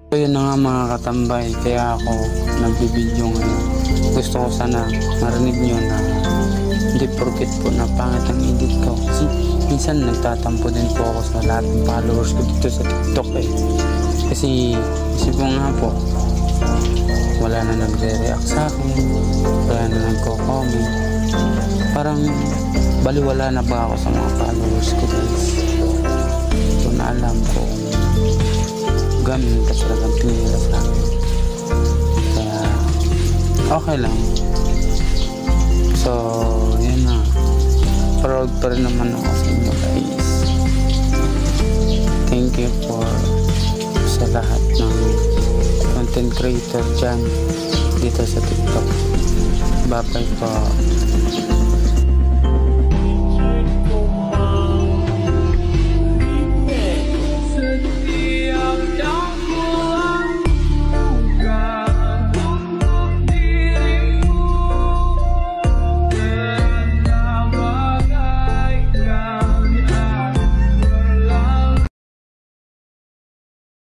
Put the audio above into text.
So yun na nga mga katambay, kaya ako nagbibideo ngayon. Gusto ko sana marinig nyo na hindi porket po na pangit ang edit ko. Kasi minsan nagtatampo din po ako sa lahat ng followers ko dito sa TikTok eh. Kasi isip ko nga po, wala na nagre-react sa akin, wala na nagko-comment. Parang baliwala na ba ako sa mga followers ko guys. So na alam ko gamin ka talagang tingin sa akin. Kaya okay lang. So yun na, proud pa rin naman ako sa inyo guys. Thank you for sa lahat ng content creator dyan dito sa TikTok. Bye bye po.